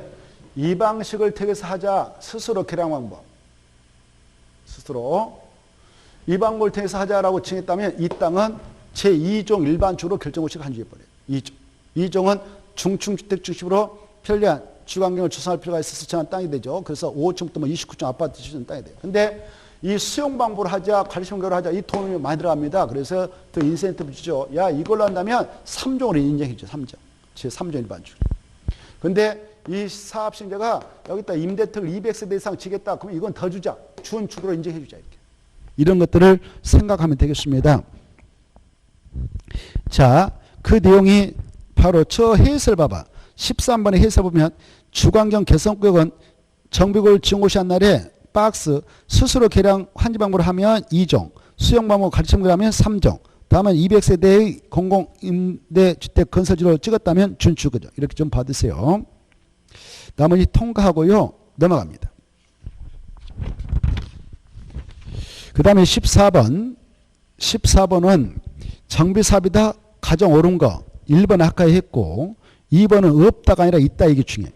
이 방식을 택해서 하자. 스스로 계량방법. 스스로 이 방법을 통해서 하자라고 정했다면 이 땅은 제2종 일반주로 결정고시가 한주해버려요. 2종. 2종은 중층주택 중심으로 편리한 주거환경을 조성할 필요가 있어서 정한 땅이 되죠. 그래서 5층부터 29층 아파트 지은 땅이 돼요. 근데 이 수용 방법을 하자, 관리청 결을 하자, 이 돈이 많이 들어갑니다. 그래서 더 인센티브 주죠. 야, 이걸로 한다면 3종을 인정해 주죠. 3종. 제 3종 일반주. 근데 이 사업시행자가 여기다 임대택을 200세대 이상 지겠다. 그러면 이건 더 주자. 준 주도로 인정해 주자. 이렇게. 이런 것들을 생각하면 되겠습니다. 자, 그 내용이 바로 저 해설 봐봐. 13번의 해설 보면 주관경 개성구역은 정비구를 지원고시한 날에 박스 스스로 계량 환지 방법을 하면 2종, 수용 방법 가르침을 하면 3종, 다음은 200세대의 공공임대주택 건설지로 찍었다면 준추거죠. 이렇게 좀 받으세요. 나머지 통과하고요. 넘어갑니다. 그 다음에 14번. 14번은 정비사업이다. 가장 옳은 거. 1번 아까 했고 2번은 없다가 아니라 있다. 이게 중요해.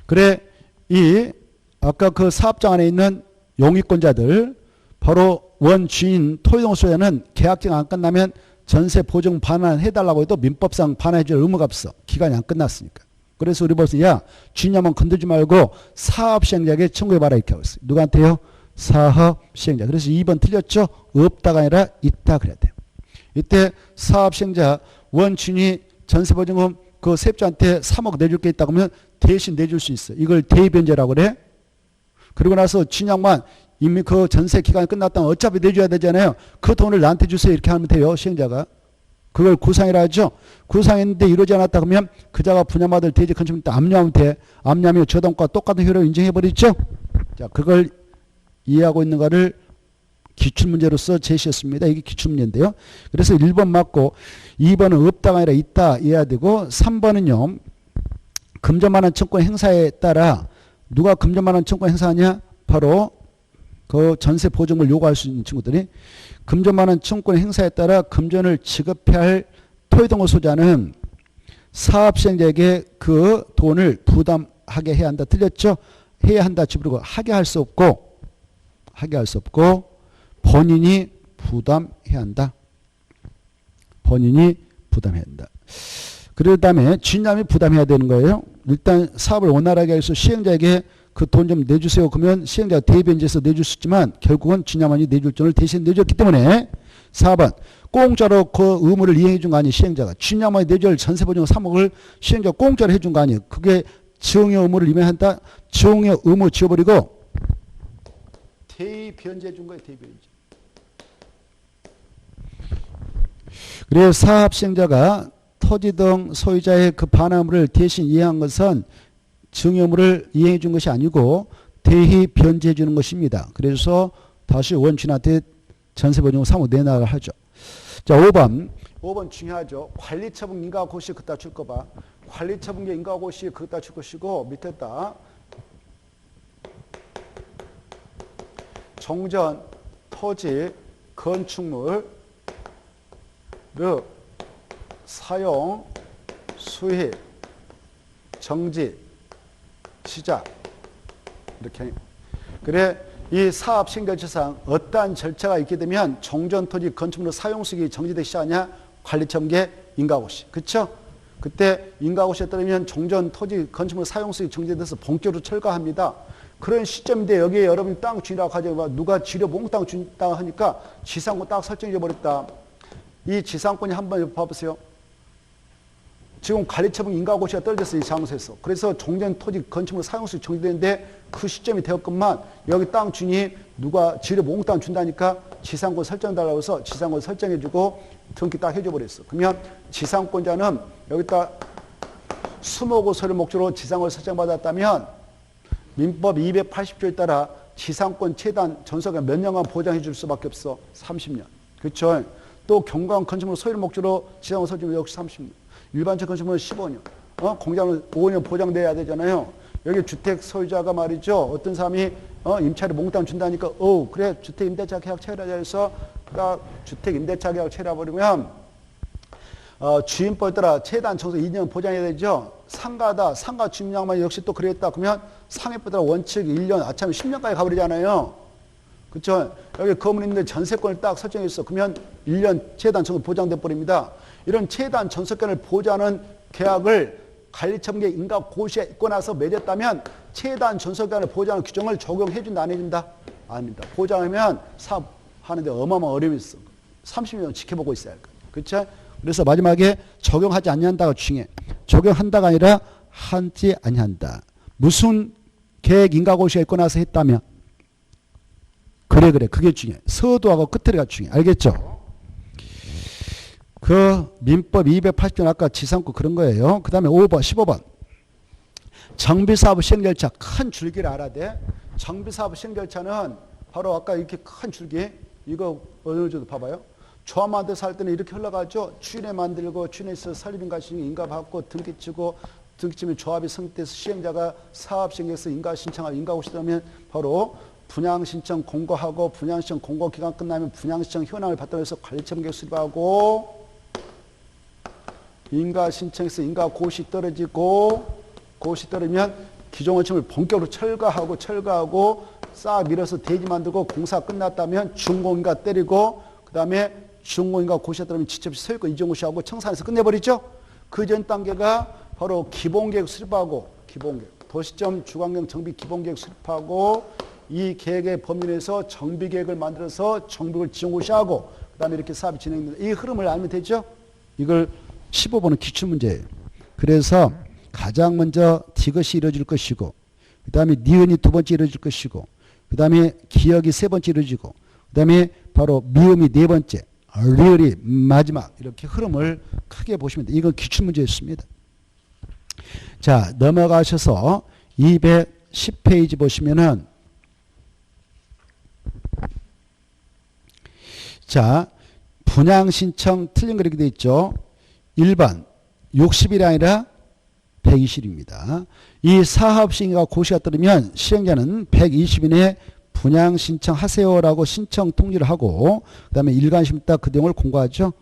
그래 이 아까 그 사업장 안에 있는 용익권자들 바로 원주인 토지동소유자는 계약직 안 끝나면 전세 보증 반환해달라고 해도 민법상 반환해줄 의무가 없어. 기간이 안 끝났으니까. 그래서 우리 벌써 야 주인야만 건들지 말고 사업시행자에게 청구해봐라 이렇게 하고 있어요. 누구한테요? 사업시행자. 그래서 2번 틀렸죠? 없다가 아니라 있다 그래야 돼요. 이때 사업시행자 원주인이 전세보증금 그 세입자한테 3억 내줄 게 있다 그러면 대신 내줄 수 있어요. 이걸 대입변제라고 그래. 그리고 나서 주인양만 이미 그 전세 기간이 끝났다면 어차피 내줘야 되잖아요. 그 돈을 나한테 주세요. 이렇게 하면 돼요. 시행자가. 그걸 구상이라 하죠. 구상했는데 이루어지지 않았다 그러면 그자가 분양받을 대지 건축물 때 압류하면 돼. 압류하면 저당과 똑같은 효력을 인정해버리죠. 자, 그걸 이해하고 있는 거를 기출문제로서 제시했습니다. 이게 기출문제인데요. 그래서 1번 맞고 2번은 없다가 아니라 있다 이해해야 되고 3번은요. 금전만한 청구 행사에 따라 누가 금전만한 청구 행사하냐? 바로 그 전세 보증을 요구할 수 있는 친구들이 금전만한 청구권 행사에 따라 금전을 지급해야 할 토지동거 소유자는 사업시행자에게 그 돈을 부담하게 해야 한다. 틀렸죠? 해야 한다. 그리고 하게 할 수 없고 본인이 부담해야 한다. 본인이 부담해야 한다. 그 다음에 주인남이 부담해야 되는 거예요. 일단 사업을 원활하게 해서 시행자에게 그 돈 좀 내주세요. 그러면 시행자가 대변제해서 내줄 수 있지만 결국은 주인남이 내줄 돈을 대신 내줬기 때문에 4번 공짜로 그 의무를 이행해 준 거 아니에요. 시행자가. 주인남이 내줄 전세보증 3억을 시행자가 공짜로 해준 거 아니에요. 그게 지용의 의무를 이행한다. 지용의 의무 지워버리고 대변제해 준 거예요. 대변제. 그래서 사업시행자가 토지 등 소유자의 그 반환물을 대신 이행한 것은 증여물을 이행해 준 것이 아니고 대히 변제해 주는 것입니다. 그래서 다시 원주인한테 전세보증을 3억 내놔야 하죠. 자, 5번 중요하죠. 관리처분 인가고시 그따 줄 거 봐. 관리처분계 인가고시 그따 줄 것이고 밑에다 종전, 토지, 건축물 사용, 수입, 정지, 시작 이렇게. 그래 이 사업 시행자체상 어떠한 절차가 있게 되면 종전토지 건축물 사용수익이 정지되기 시작하냐? 관리처분계 인가고시. 그쵸? 그때 인가고시에 따르면 종전토지 건축물 사용수익이 정지돼서 본격으로 철거합니다. 그런 시점인데 여기에 여러분이 땅 주인이라고 하죠. 누가 지려 몽땅 준다고 하니까 지상권 딱 설정해 버렸다. 이 지상권이 한번 봐보세요. 지금 관리처분 인가고시가 떨어졌어요. 이 장소에서. 그래서 종전토지 건축물 사용수익 정지되는데 그 시점이 되었건만 여기 땅 주인이 누가 지려 몽땅 준다니까 지상권 설정해달라고 해서 지상권 설정해주고 등기 딱 해줘버렸어. 그러면 지상권자는 여기다 수목고 소유 목적으로 지상권을 설정받았다면 민법 280조에 따라 지상권 최단 전소가 몇 년간 보장해 줄 수밖에 없어. 30년. 그렇죠? 또 경관 건축물 소유 목적으로 지상권 설정 역시 30년. 일반적 건축물은 15년. 공장은 5년 보장돼야 되잖아요. 여기 주택 소유자가 말이죠. 어떤 사람이 임차를 몽땅 준다니까 그래 주택 임대차 계약 체결하자 해서 딱 주택 임대차 계약 체결해버리면 주임법에 따라 최단 청소 2년 보장해야 되죠. 상가다. 상가 주임양만 역시 또 그랬다. 그러면 상해법에 따라 원칙 1년 아참에 10년까지 가버리잖아요. 그렇죠? 여기 건물 있는데 전세권을 딱 설정했어. 그러면 1년 최단 청소 보장돼 버립니다. 이런 최단 전세권을 보장하는 계약을 관리처분계 인가고시에 있고 나서 맺었다면 최단 전세권을 보장하는 규정을 적용해 준다 안 해준다? 아닙니다. 보장하면 사업하는데 어마어마한 어려움이 있어. 30년 지켜보고 있어야 할 거예요. 그렇죠? 그래서 마지막에 적용하지 않는다가 중요해. 적용한다가 아니라 하지 아니한다. 무슨 계획 인가고시가 있고 나서 했다면 그래 그게 중요해. 서두하고 끝에가 중요해. 알겠죠? 그 민법 280조 아까 지상구 그런 거예요. 그 다음에 5번 15번 정비사업 시행절차 큰 줄기를 알아야 돼. 정비사업 시행절차는 바로 아까 이렇게 큰 줄기 이거 어느 정도 봐봐요. 조합 만들어서 할 때는 이렇게 흘러가죠. 추인회 만들고 추인회에서 설립인가신청 인가받고 등기치고 등기치면 조합이 성립돼서 시행자가 사업 시행해서 인가신청하고 인가고시 들어오면 바로 분양신청 공고하고 분양신청 공고 기간 끝나면 분양신청 현황을 바탕해서 관리처분 수립하고 인가신청에서 인가고시 떨어지고 고시 떨어지면 기존 원칙을 본격으로 철거하고 싹 밀어서 대지 만들고 공사 끝났다면 중공인가 때리고 그 다음에 중공인가 고시에 따르면 지체없이 소유권 이전고시하고 청산해서 끝내버리죠. 그 전 단계가 바로 기본계획 수립하고 기본계획 도시점 주관경 정비 기본계획 수립하고 이 계획의 범위 내에서 정비계획을 만들어서 정비를 지정고시하고 그 다음에 이렇게 사업이 진행됩니다. 이 흐름을 알면 되죠. 이걸 15번은 기출문제예요. 그래서 가장 먼저 디귿이 이루어질 것이고 그 다음에 니은이 두 번째 이루어질 것이고 그 다음에 기역이 세 번째 이루어지고 그 다음에 바로 미음이 네 번째 리을이 마지막 이렇게 흐름을 크게 보시면 돼요. 이건 기출문제였습니다. 자 넘어가셔서 210페이지 보시면은 자 분양신청 틀린 거 이렇게 되어 있죠. 1번 60일이 아니라 120일입니다. 이 사업시행과 고시가 따르면 시행자는 120일 내에 분양 신청하세요라고 신청 통지를 하고 그 다음에 일관심 있다 그 내용을 공고하죠.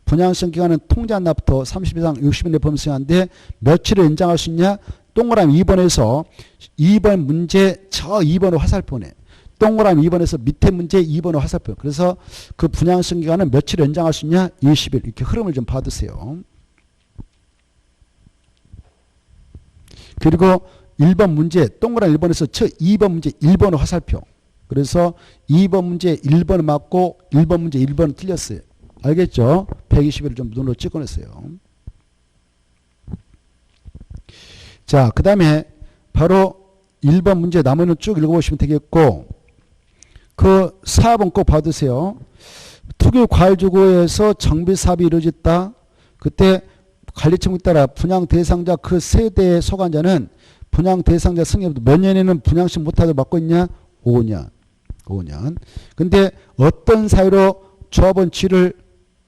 분양 신청 기간은 통지한 날부터 30일 이상 60일 내에 범시한데 며칠을 연장할 수 있냐? 동그라미 2번에서 2번 문제 저 2번으로 화살표네. 동그라미 2번에서 밑에 문제 2번으로 화살표. 그래서 그 분양 신청 기간은 며칠 연장할 수 있냐? 20일. 이렇게 흐름을 좀 받으세요. 그리고 1번 문제 동그라미 1번에서 저 2번 문제 1번으로 화살표. 그래서 2번 문제 1번은 맞고 1번 문제 1번은 틀렸어요. 알겠죠? 120일을 좀 눈으로 찍어냈어요. 자, 그 다음에 바로 1번 문제 나머지는 쭉 읽어보시면 되겠고 그 4번 꼭 봐두세요. 투기 과일주거에서 정비사업이 이루어졌다. 그때 관리청에 따라 분양 대상자 그 세대의 소관자는 분양 대상자 승인부터 몇 년에는 분양식 못하도록 맡고 있냐? 5년. 근데 어떤 사유로 조합원 취를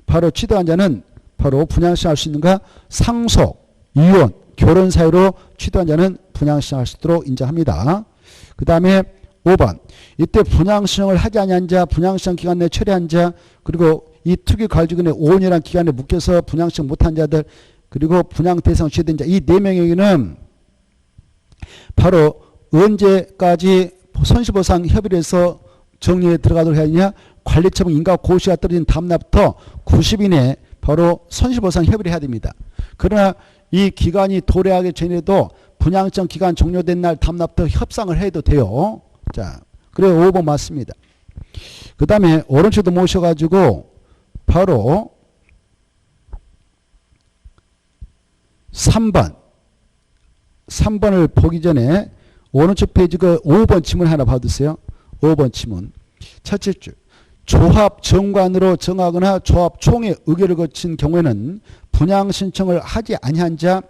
바로 취득한 자는 바로 분양식 할 수 있는가? 상속, 이혼, 결혼 사유로 취득한 자는 분양식 할 수 있도록 인정합니다. 그 다음에 5번. 이때 분양신청을 하지 아니한 자, 분양신청 기간 내에 처리한 자, 그리고 이 투기 관리기간에 5년이라는 기간에 묶여서 분양신청 못한 자들, 그리고 분양 대상 취득된 자, 이 4명에게는 바로 언제까지 손실보상 협의를 해서 정리에 들어가도록 해야 하느냐? 관리처분 인가 고시가 떨어진 다음날부터 90일 내에 바로 손실보상 협의를 해야 됩니다. 그러나 이 기간이 도래하기 전에도 분양청 기간 종료된 날 다음날부터 협상을 해도 돼요. 자, 그래 5번 맞습니다. 그 다음에 오른쪽도 모셔가지고 바로 3번을 보기 전에 오른쪽 페이지 그 5번 지문 하나 받으세요. 5번 지문. 첫째 줄. 조합 정관으로 정하거나 조합 총회 의결을 거친 경우에는 분양신청을 하지 아니한 자,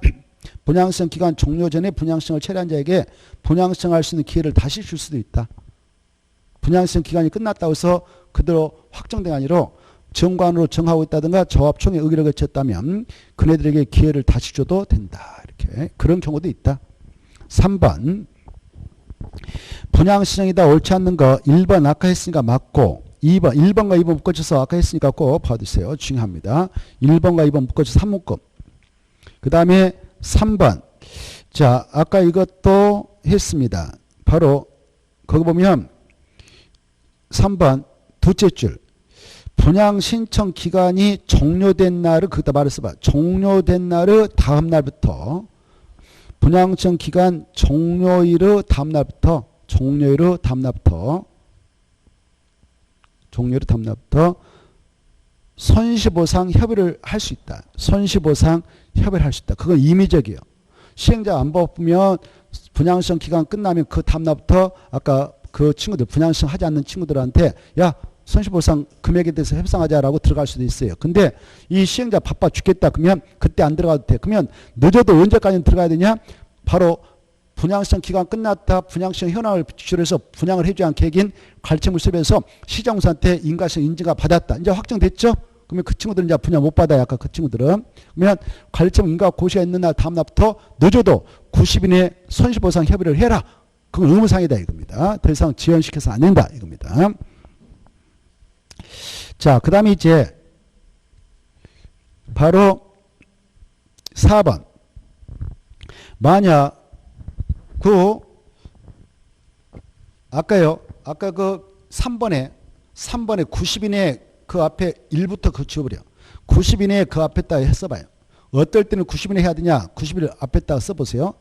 분양신청 기간 종료 전에 분양신청을 처리한 자에게 분양신청할 수 있는 기회를 다시 줄 수도 있다. 분양신청 기간이 끝났다고 해서 그대로 확정된 게 아니라 정관으로 정하고 있다든가 조합총회 의결을 거쳤다면 그네들에게 기회를 다시 줘도 된다. 이렇게 그런 경우도 있다. 3번. 분양신청이다 옳지 않는 거 1번 아까 했으니까 맞고 2번 1번과 2번 묶어줘서 아까 했으니까 꼭 봐주세요. 중요합니다. 1번과 2번 묶어줘서 3묶음. 그 다음에 3번. 자 아까 이것도 했습니다. 바로 거기 보면 3번 두째 줄. 분양신청 기간이 종료된 날을 거기다 말해서 봐. 종료된 날의 다음 날부터 분양신청 기간 종료일의 다음 날부터 종료로 다음 날부터 손실보상 협의를 할 수 있다. 손실보상 협의를 할 수 있다. 그건 임의적이에요. 시행자 안 바쁘면 분양시청 기간 끝나면 그 다음 날부터 아까 그 친구들 분양시청 하지 않는 친구들한테 야 손실보상 금액에 대해서 협상하자라고 들어갈 수도 있어요. 근데 이 시행자 바빠 죽겠다 그러면 그때 안 들어가도 돼. 그러면 늦어도 언제까지 들어가야 되냐? 바로 분양시청 기간 끝났다. 분양시청 현황을 기초로 해서 분양을 해주지 않은 계획인 관리청을 수립해서 시장공사한테 인가시청 인증가 받았다. 이제 확정됐죠? 그러면 그 친구들은 이제 분양 못 받아요. 아까 그 친구들은. 그러면 관리청 인가 고시가 있는 날 다음 날부터 늦어도 90일 내에 손실보상 협의를 해라. 그건 의무사항이다 이겁니다. 더 이상 지연시켜서 안 된다 이겁니다. 자, 그 다음에 이제 바로 4번. 만약 아까 그 3번에 90일 내에 그 앞에 1부터 그 지워버려. 90일 내에 그 앞에다 써봐요. 어떨 때는 90일 내에 해야 되냐? 90일 앞에다 써보세요.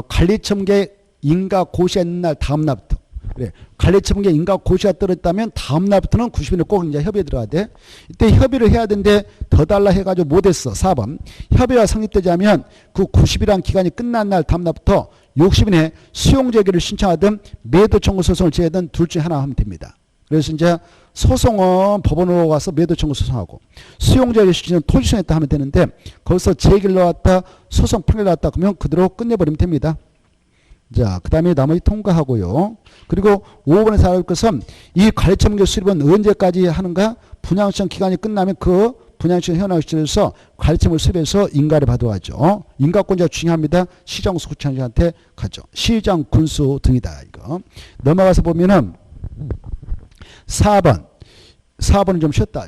관리청계 인가 고시가 있는 날 다음 날부터. 그래. 관리청계 인가 고시가 떨어졌다면 다음 날부터는 90일에 꼭 이제 협의에 들어가야 돼. 이때 협의를 해야 되는데 더 달라 해가지고 못했어. 4번. 협의가 성립되지 않으면 그 90일이라는 기간이 끝난 날 다음 날부터 60일 내에 수용제기를 신청하든 매도 청구 소송을 제하든 둘 중에 하나 하면 됩니다. 그래서 이제 소송은 법원으로 가서 매도 청구 소송하고 수용제기 신청은 토지소송했다 하면 되는데 거기서 제기를 넣었다 소송 판결을 넣었다 그러면 그대로 끝내버리면 됩니다. 자, 그 다음에 나머지 통과하고요. 그리고 5번에서 알아볼 것은 이 관리청계 수립은 언제까지 하는가? 분양시청 기간이 끝나면 그 분양시청 현황을 시절에서 관리청을 수립해서 인가를 받아야 하죠. 인가권자가 중요합니다. 시장군수 구청장한테 가죠. 시장 군수 등이다. 이거 넘어가서 보면은 4번은 좀 쉬었다.